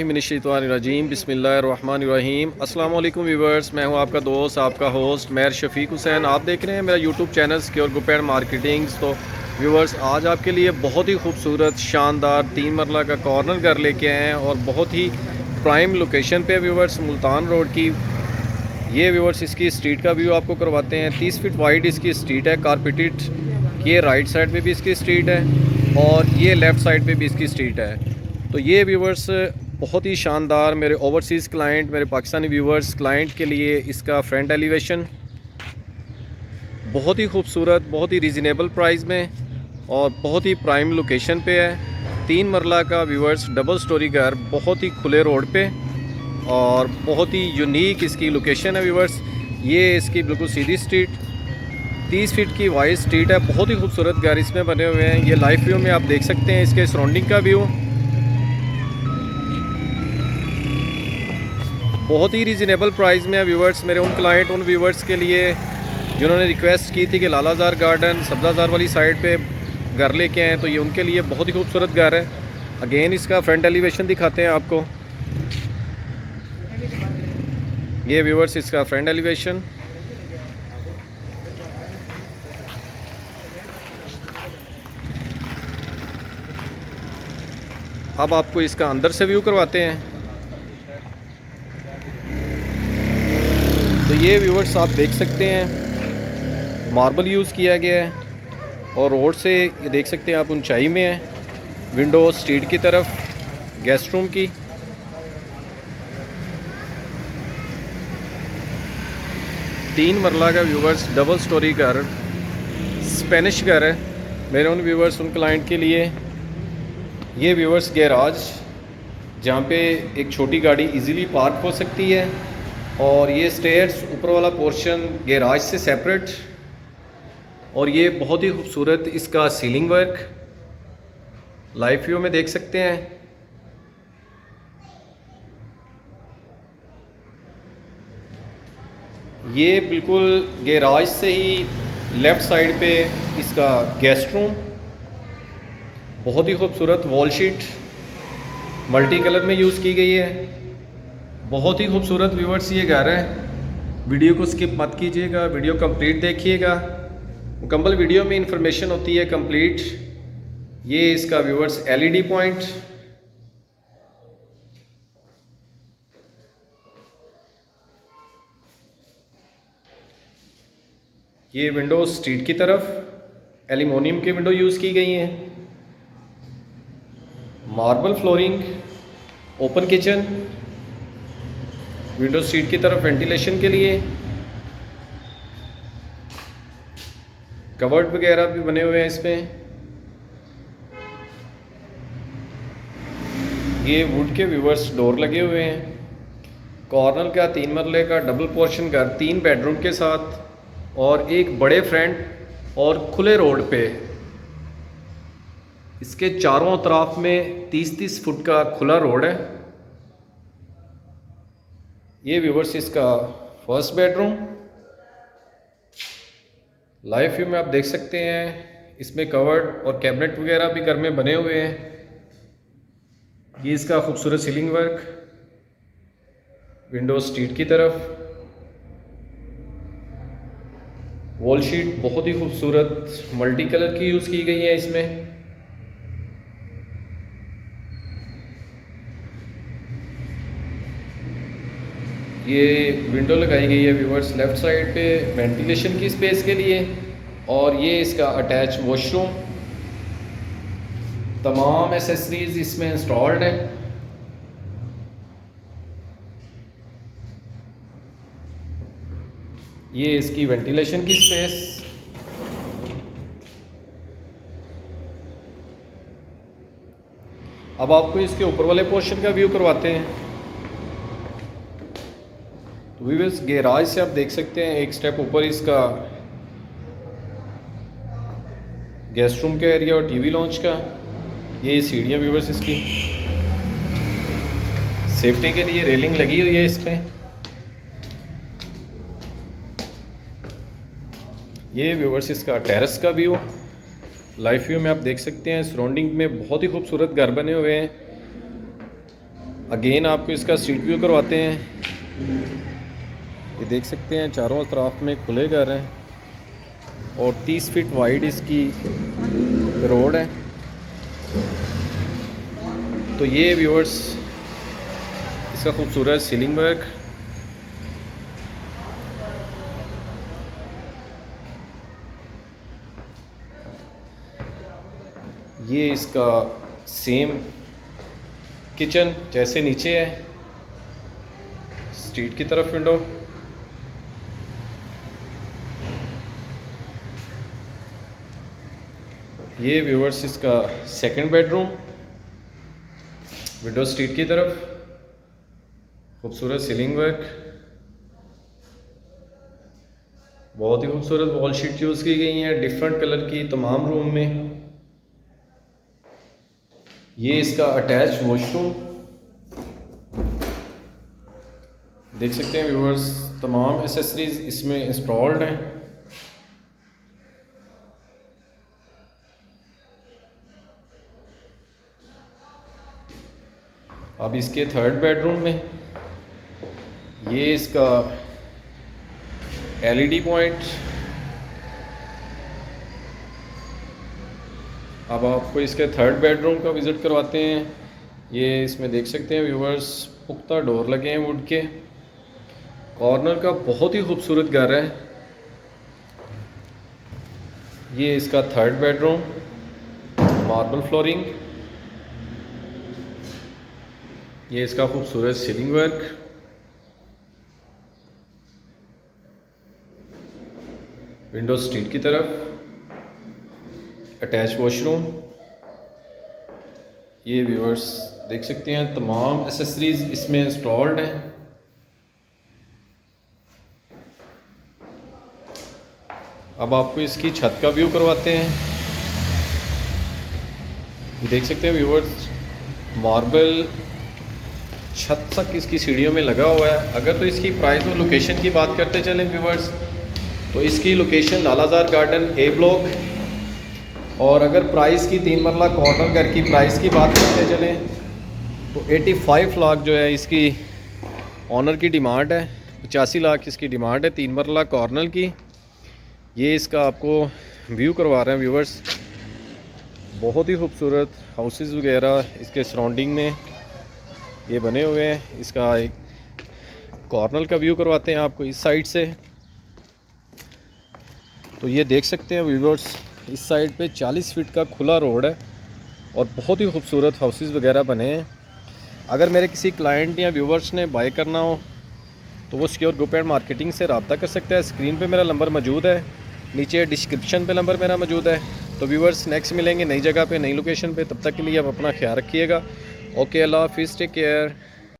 मिनश्शैतानिर्रजीम बिस्मिल्लाहिर्रहमानिर्रहीम। अस्सलाम वालेकुम व्यूवर्स, मैं हूं आपका दोस्त आपका होस्ट मैर शफीक हुसैन। आप देख रहे हैं मेरा YouTube channel secure group and marketings. तो व्यूवर्स, आज आपके लिए बहुत ही खूबसूरत शानदार 3 मरला का कॉर्नर घर लेके आए हैं और बहुत ही प्राइम लोकेशन पे व्यूवर्स, मुल्तान रोड की। ये व्यूवर्स इसकी स्ट्रीट का व्यू आपको करवाते हैं। 30 फीट वाइड इसकी स्ट्रीट है, कारपेटेड। ये राइट साइड पे भी इसकी स्ट्रीट है और ये लेफ़्ट साइड पे भी इसकी स्ट्रीट है। तो ये व्यूवर्स बहुत ही शानदार, मेरे ओवरसीज़ क्लाइंट, मेरे पाकिस्तानी व्यूवर्स क्लाइंट के लिए इसका फ्रंट एलिवेशन बहुत ही खूबसूरत, बहुत ही रीज़नेबल प्राइस में और बहुत ही प्राइम लोकेशन पे है। 3 मरला का व्यूवर्स डबल स्टोरी घर, बहुत ही खुले रोड पे और बहुत ही यूनिक इसकी लोकेशन है व्यूवर्स। ये इसकी बिल्कुल सीधी स्ट्रीट, 30 फीट की वाइड स्ट्रीट है। बहुत ही खूबसूरत घर इसमें बने हुए हैं। ये लाइव व्यू में आप देख सकते हैं इसके सराउंडिंग का व्यू। बहुत ही रीज़नेबल प्राइस में है व्यूवर्स। मेरे उन क्लाइंट, उन व्यूवर्स के लिए जिन्होंने रिक्वेस्ट की थी कि लालाजार गार्डन, सब्ज़ाजार वाली साइड पे घर लेके आएँ, तो ये उनके लिए बहुत ही खूबसूरत घर है। अगेन इसका फ्रंट एलिवेशन दिखाते हैं आपको। ये व्यूवर्स इसका फ्रंट एलिवेशन। अब आपको इसका अंदर से व्यू करवाते हैं। तो ये व्यूवर्स आप देख सकते हैं, मार्बल यूज़ किया गया है और रोड से ये देख सकते हैं आप ऊंचाई में है। विंडो स्ट्रीट की तरफ, गेस्ट रूम की। तीन मरला का व्यूवर्स डबल स्टोरी घर, स्पेनिश घर है मेरे उन व्यूवर्स, उन क्लाइंट के लिए। ये व्यूवर्स गैराज, जहाँ पे एक छोटी गाड़ी इजीली पार्क हो सकती है और ये स्टेयर्स, ऊपर वाला पोर्शन गैराज से सेपरेट। और ये बहुत ही खूबसूरत इसका सीलिंग वर्क लाइव व्यू में देख सकते हैं। ये बिल्कुल गैराज से ही लेफ़्ट साइड पे इसका गेस्ट रूम, बहुत ही खूबसूरत वॉल शीट मल्टी कलर में यूज़ की गई है। बहुत ही खूबसूरत व्यूवर्स ये घर है। वीडियो को स्किप मत कीजिएगा, वीडियो कंप्लीट देखिएगा। मुकम्मल वीडियो में इंफॉर्मेशन होती है कंप्लीट। ये इसका व्यूवर्स एलईडी पॉइंट, ये विंडो स्ट्रीट की तरफ एल्यूमिनियम की विंडो यूज़ की गई हैं। Marble flooring, open kitchen, window street की तरफ वेंटिलेशन के लिए। कवर्ड वगैरह भी बने हुए हैं इसमें। ये वुड के व्यूवर्स डोर लगे हुए हैं। कॉर्नर का 3 मरले का डबल पोर्शन घर, 3 बेडरूम के साथ और एक बड़े फ्रंट और खुले रोड पे। इसके चारों तरफ में 30-30 फुट का खुला रोड है। ये व्यूवर्स इसका फर्स्ट बेडरूम, लाइव व्यू में आप देख सकते हैं। इसमें कवर्ड और कैबिनेट वगैरह भी घर में बने हुए हैं। ये इसका खूबसूरत सीलिंग वर्क, विंडो स्ट्रीट की तरफ, वॉल शीट बहुत ही खूबसूरत मल्टी कलर की यूज़ की गई है इसमें। ये विंडो लगाई गई है व्यूवर्स लेफ़्ट साइड पे वेंटिलेशन की स्पेस के लिए और ये इसका अटैच वॉशरूम। तमाम एसेसरीज इसमें इंस्टॉल्ड है। ये इसकी वेंटिलेशन की स्पेस। अब आपको इसके ऊपर वाले पोर्शन का व्यू करवाते हैं। तो व्यूअर्स, गैराज से आप देख सकते हैं एक स्टेप ऊपर इसका गेस्ट रूम का एरिया और टीवी लॉन्च का। ये सीढ़ियाँ व्यूअर्स, इसकी सेफ्टी के लिए रेलिंग लगी हुई है इसमें। ये व्यूअर्स इसका टेरेस का व्यू लाइव व्यू में आप देख सकते हैं। सराउंडिंग में बहुत ही खूबसूरत घर बने हुए हैं। अगेन आपको इसका स्ट्रीट व्यू करवाते हैं। ये देख सकते हैं चारों तरफ में खुले घर हैं और 30 फीट वाइड इसकी रोड है। तो ये व्यूअर्स इसका खूबसूरत सीलिंग वर्क, ये इसका सेम किचन जैसे नीचे है, स्ट्रीट की तरफ विंडो। ये व्यूअर्स इसका सेकंड बेडरूम, विंडो स्ट्रीट की तरफ, खूबसूरत सीलिंग वर्क, बहुत ही खूबसूरत वॉल शीट यूज़ की गई हैं डिफरेंट कलर की तमाम रूम में। ये इसका अटैच वॉशरूम, देख सकते हैं व्यूअर्स तमाम एसेसरीज इसमें इंस्टॉल्ड हैं। अब इसके थर्ड बेडरूम में ये इसका एलईडी पॉइंट। अब आपको इसके थर्ड बेडरूम का विज़िट करवाते हैं। ये इसमें देख सकते हैं व्यूअर्स पुख्ता डोर लगे हैं वुड के। कॉर्नर का बहुत ही खूबसूरत घर है। ये इसका थर्ड बेडरूम, मार्बल फ्लोरिंग, ये इसका खूबसूरत सीलिंग वर्क, विंडो स्ट्रीट की तरफ, अटैच वॉशरूम। ये व्यूअर्स देख सकते हैं तमाम एसेसरीज इसमें इंस्टॉल्ड हैं। अब आपको इसकी छत का व्यू करवाते हैं। देख सकते हैं व्यूअर्स मार्बल छत तक इसकी सीढ़ियों में लगा हुआ है। अगर तो इसकी प्राइस और लोकेशन की बात करते चलें व्यूअर्स, तो इसकी लोकेशन लालाजार गार्डन ए ब्लॉक। और अगर प्राइस की 3 मरला कॉर्नर घर की प्राइस की बात करते चलें तो 85 लाख जो है इसकी ऑनर की डिमांड है। 85 लाख इसकी डिमांड है 3 मरला कॉर्नर की। ये इसका आपको व्यू करवा रहे हैं व्यूअर्स। बहुत ही खूबसूरत हाउसेस वगैरह इसके सराउंडिंग में ये बने हुए हैं। इसका एक कॉर्नर का व्यू करवाते हैं आपको इस साइड से। तो ये देख सकते हैं व्यूअर्स इस साइड पे 40 फीट का खुला रोड है और बहुत ही खूबसूरत हाउसेस वगैरह बने हैं। अगर मेरे किसी क्लाइंट या व्यूवर्स ने बाय करना हो तो वो सिक्योर ग्रुप एंड मार्केटिंग से रब्ता कर सकता है। स्क्रीन पे मेरा नंबर मौजूद है, नीचे डिस्क्रिप्शन पे नंबर मेरा मौजूद है। तो व्यूवर्स नेक्स्ट मिलेंगे नई जगह पे, नई लोकेशन पे। तब तक के लिए आप अपना ख्याल रखिएगा। ओके, अल्लाह हाफिज़, टेक केयर।